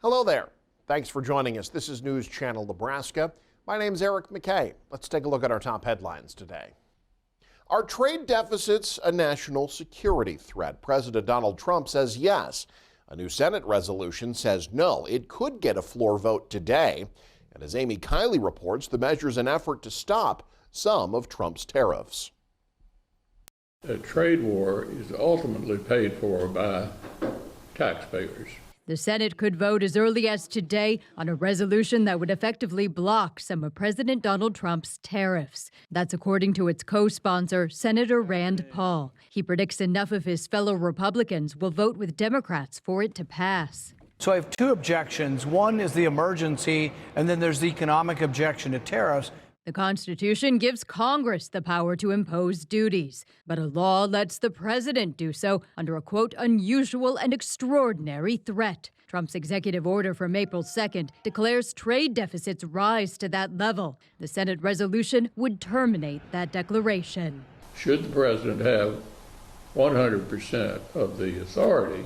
Hello there. Thanks for joining us. This is News Channel Nebraska. My name's Eric McKay. Let's take a look at our top headlines today. Are trade deficits a national security threat? President Donald Trump says yes. A new Senate resolution says no. It could get a floor vote today. And as Amy Kiley reports, the measure is an effort to stop some of Trump's tariffs. A trade war is ultimately paid for by taxpayers. The Senate could vote as early as today on a resolution that would effectively block some of President Donald Trump's tariffs. That's according to its co-sponsor, Senator Rand Paul. He predicts enough of his fellow Republicans will vote with Democrats for it to pass. So I have two objections. One is the emergency, and then there's the economic objection to tariffs. The Constitution gives Congress the power to impose duties, but a law lets the president do so under a, quote, unusual and extraordinary threat. Trump's executive order from April 2nd declares trade deficits rise to that level. The Senate resolution would terminate that declaration. Should the president have 100% of the authority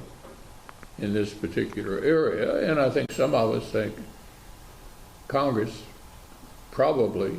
in this particular area, and I think some of us think Congress probably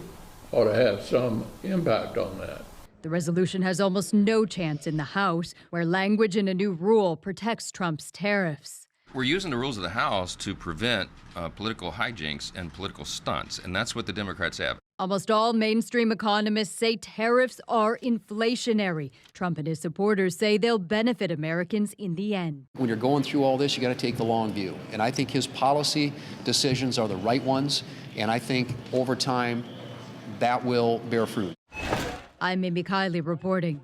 ought to have some impact on that. The resolution has almost no chance in the House, where language in a new rule protects Trump's tariffs. We're using the rules of the House to prevent political hijinks and political stunts, and that's what the Democrats have. Almost all mainstream economists say tariffs are inflationary. Trump and his supporters say they'll benefit Americans in the end. When you're going through all this, you got to take the long view. And I think his policy decisions are the right ones. And I think over time, that will bear fruit. I'm Amy Kiley reporting.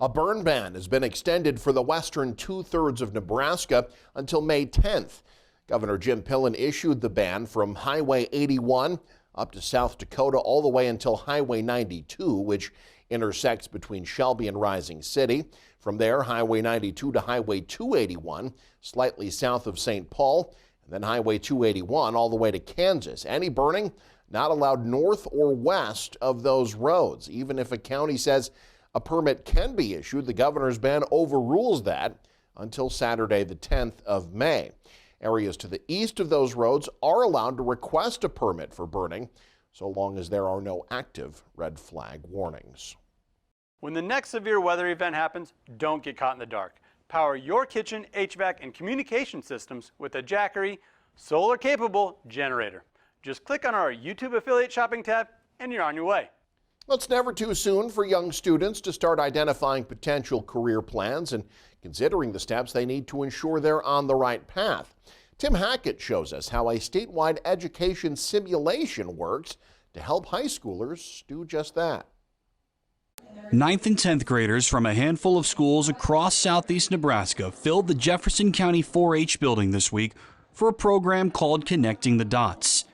A burn ban has been extended for the western two-thirds of Nebraska until May 10th. Governor Jim Pillen issued the ban from Highway 81 up to South Dakota all the way until Highway 92, which intersects between Shelby and Rising City. From there, Highway 92 to Highway 281, slightly south of St. Paul, and then Highway 281 all the way to Kansas. Any burning not allowed north or west of those roads. Even if a county says a permit can be issued, the governor's ban overrules that until Saturday, the 10th of May. Areas to the east of those roads are allowed to request a permit for burning, so long as there are no active red flag warnings. When the next severe weather event happens, don't get caught in the dark. Power your kitchen, HVAC, and communication systems with a Jackery solar-capable generator. Just click on our YouTube affiliate shopping tab and you're on your way. It's never too soon for young students to start identifying potential career plans and considering the steps they need to ensure they're on the right path. Tim Hackett shows us how a statewide education simulation works to help high schoolers do just that. 9th and 10th graders from a handful of schools across southeast Nebraska filled the Jefferson County 4-H building this week for a program called Connecting the Dots.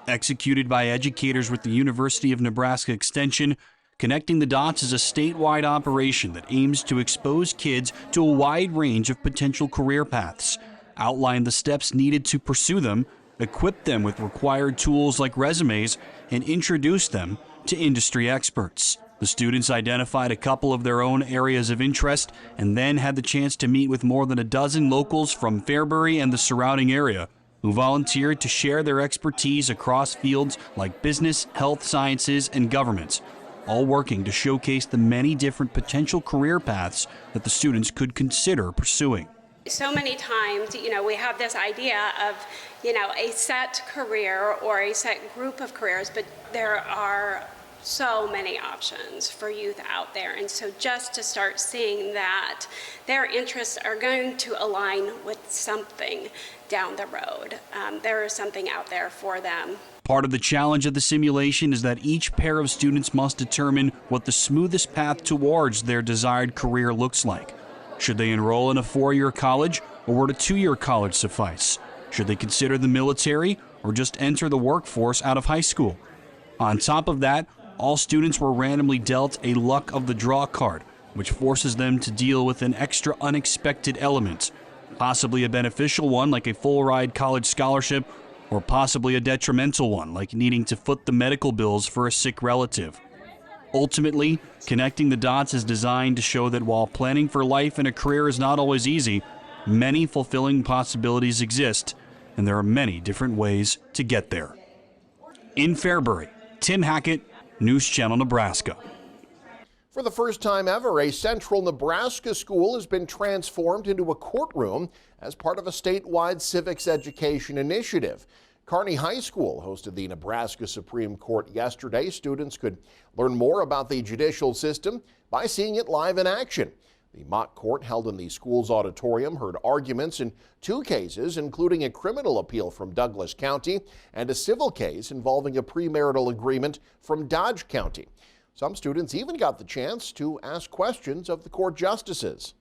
Executed by educators with the University of Nebraska Extension, Connecting the Dots is a statewide operation that aims to expose kids to a wide range of potential career paths, outline the steps needed to pursue them, equip them with required tools like resumes, and introduce them to industry experts. The students identified a couple of their own areas of interest and then had the chance to meet with more than a dozen locals from Fairbury and the surrounding area who volunteered to share their expertise across fields like business, health sciences, and government, all working to showcase the many different potential career paths that the students could consider pursuing. So many times, we have this idea of, a set career or a set group of careers, but there are so many options for youth out there. And so just to start seeing that their interests are going to align with something down the road. There is something out there for them. Part of the challenge of the simulation is that each pair of students must determine what the smoothest path towards their desired career looks like. Should they enroll in a 4-year college, or would a 2-year college suffice? Should they consider the military or just enter the workforce out of high school? On top of that, all students were randomly dealt a luck of the draw card, which forces them to deal with an extra unexpected element, possibly a beneficial one like a full-ride college scholarship, or possibly a detrimental one like needing to foot the medical bills for a sick relative. Ultimately, Connecting the Dots is designed to show that while planning for life and a career is not always easy, Many fulfilling possibilities exist, and there are many different ways to get there. In Fairbury, Tim Hackett, News Channel, Nebraska. For the first time ever, a central Nebraska school has been transformed into a courtroom as part of a statewide civics education initiative. Kearney High School hosted the Nebraska Supreme Court yesterday. Students could learn more about the judicial system by seeing it live in action. The mock court held in the school's auditorium heard arguments in 2 cases, including a criminal appeal from Douglas County and a civil case involving a premarital agreement from Dodge County. Some students even got the chance to ask questions of the court justices.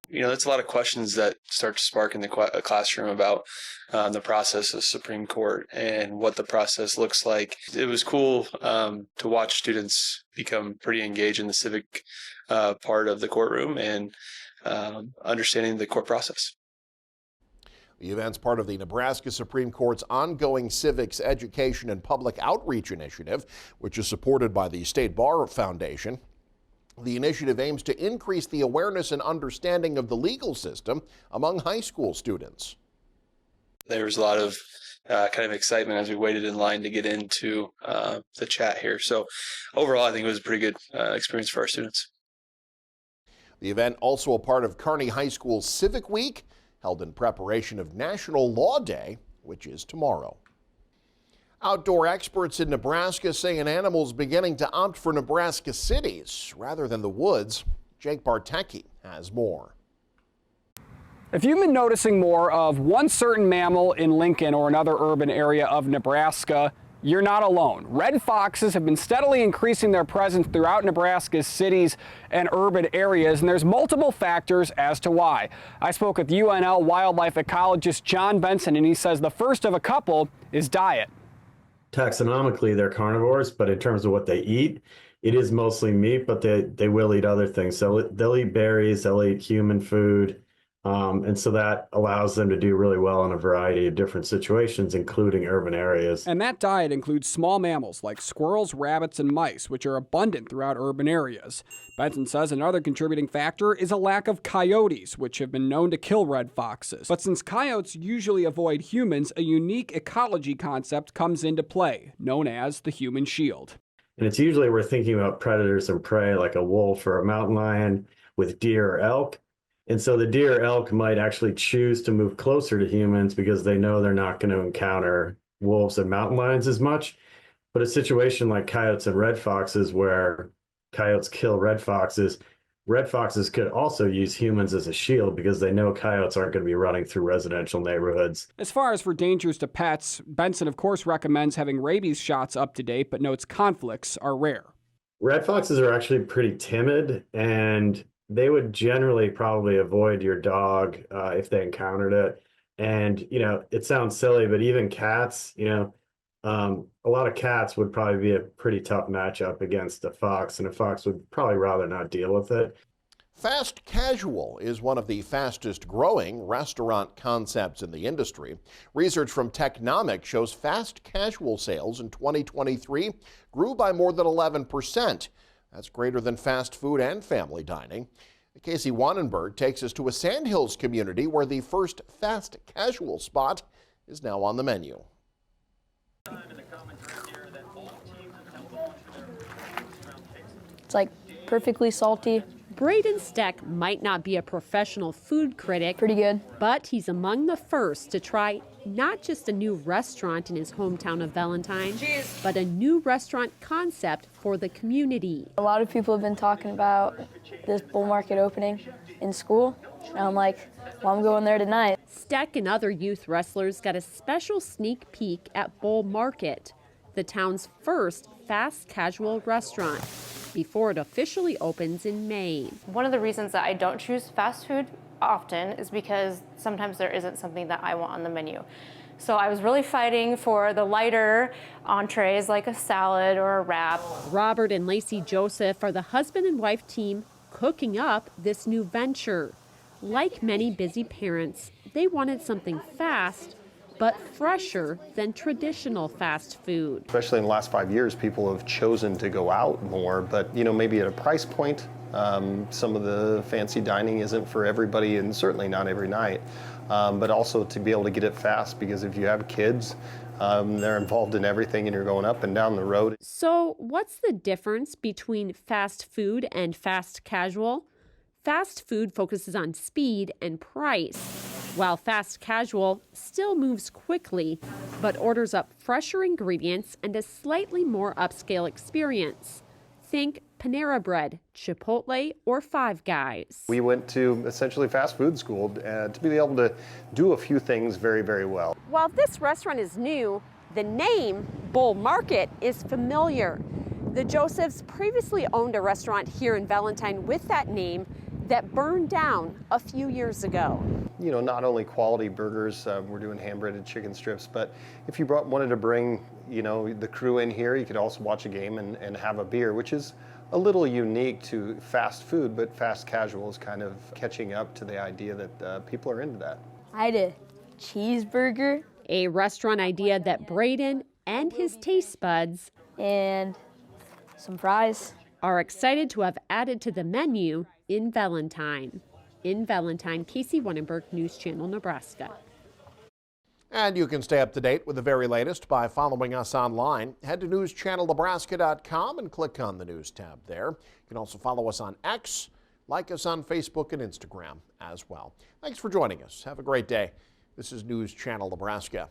You know, that's a lot of questions that start to spark in the classroom about the process of Supreme Court and what the process looks like. It was cool to watch students become pretty engaged in the civic part of the courtroom and understanding the court process. The event's part of the Nebraska Supreme Court's ongoing Civics Education and Public Outreach Initiative, which is supported by the State Bar Foundation. The initiative aims to increase the awareness and understanding of the legal system among high school students. There was a lot of kind of excitement as we waited in line to get into the chat here. So overall, I think it was a pretty good experience for our students. The event also a part of Kearney High School's Civic Week, held in preparation of National Law Day, which is tomorrow. Outdoor experts in Nebraska say an animal is beginning to opt for Nebraska cities rather than the woods. Jake Bartecki has more. If you've been noticing more of one certain mammal in Lincoln or another urban area of Nebraska, you're not alone. Red foxes have been steadily increasing their presence throughout Nebraska's cities and urban areas, and there's multiple factors as to why. I spoke with UNL wildlife ecologist John Benson, and he says the first of a couple is diet. Taxonomically, they're carnivores, but in terms of what they eat, it is mostly meat, but they will eat other things. So they'll eat berries, they'll eat human food, and so that allows them to do really well in a variety of different situations, including urban areas. And that diet includes small mammals like squirrels, rabbits, and mice, which are abundant throughout urban areas. Benson says another contributing factor is a lack of coyotes, which have been known to kill red foxes. But since coyotes usually avoid humans, a unique ecology concept comes into play, known as the human shield. And it's usually we're thinking about predators and prey like a wolf or a mountain lion with deer or elk. And so the deer or elk might actually choose to move closer to humans because they know they're not going to encounter wolves and mountain lions as much. But a situation like coyotes and red foxes where coyotes kill red foxes could also use humans as a shield because they know coyotes aren't going to be running through residential neighborhoods. As far as for dangers to pets, Benson, of course, recommends having rabies shots up to date, but notes conflicts are rare. Red foxes are actually pretty timid, and they would generally probably avoid your dog if they encountered it. And, you know, it sounds silly, but even cats, a lot of cats would probably be a pretty tough matchup against a fox, and a fox would probably rather not deal with it. Fast casual is one of the fastest growing restaurant concepts in the industry. Research from Technomic shows fast casual sales in 2023 grew by more than 11%. That's greater than fast food and family dining. Casey Wanenberg takes us to a Sandhills community where the first fast casual spot is now on the menu. It's like perfectly salty. Braden Steck might not be a professional food critic. Pretty good. But he's among the first to try not just a new restaurant in his hometown of Valentine, but a new restaurant concept for the community. A lot of people have been talking about this bull market opening in school. And I'm like, well, I'm going there tonight. Steck and other youth wrestlers got a special sneak peek at Bull Market, the town's first fast casual restaurant, before it officially opens in May. One of the reasons that I don't choose fast food often is because sometimes there isn't something that I want on the menu. So I was really fighting for the lighter entrees like a salad or a wrap. Robert and Lacey Joseph are the husband and wife team cooking up this new venture. Like many busy parents, they wanted something fast, but fresher than traditional fast food. Especially in the last 5 years, people have chosen to go out more, but maybe at a price point Some of the fancy dining isn't for everybody, and certainly not every night. But also to be able to get it fast, because if you have kids, they're involved in everything and you're going up and down the road. So, what's the difference between fast food and fast casual? Fast food focuses on speed and price, while fast casual still moves quickly, but orders up fresher ingredients and a slightly more upscale experience. Think Panera Bread, Chipotle, or Five Guys. We went to essentially fast food school to be able to do a few things very, very well. While this restaurant is new, the name Bull Market is familiar. The Josephs previously owned a restaurant here in Valentine with that name that burned down a few years ago. You know, not only quality burgers, we're doing hand-breaded chicken strips, but if you wanted to bring, you know, the crew in here, you could also watch a game and have a beer, which is a little unique to fast food, but fast casual is kind of catching up to the idea that people are into that. I had a cheeseburger. A restaurant idea that Braden and his taste buds and some fries are excited to have added to the menu in Valentine. In Valentine, Casey Wannenberg, News Channel, Nebraska. And you can stay up to date with the very latest by following us online. Head to newschannelnebraska.com and click on the News tab there. You can also follow us on X, like us on Facebook and Instagram as well. Thanks for joining us. Have a great day. This is News Channel Nebraska.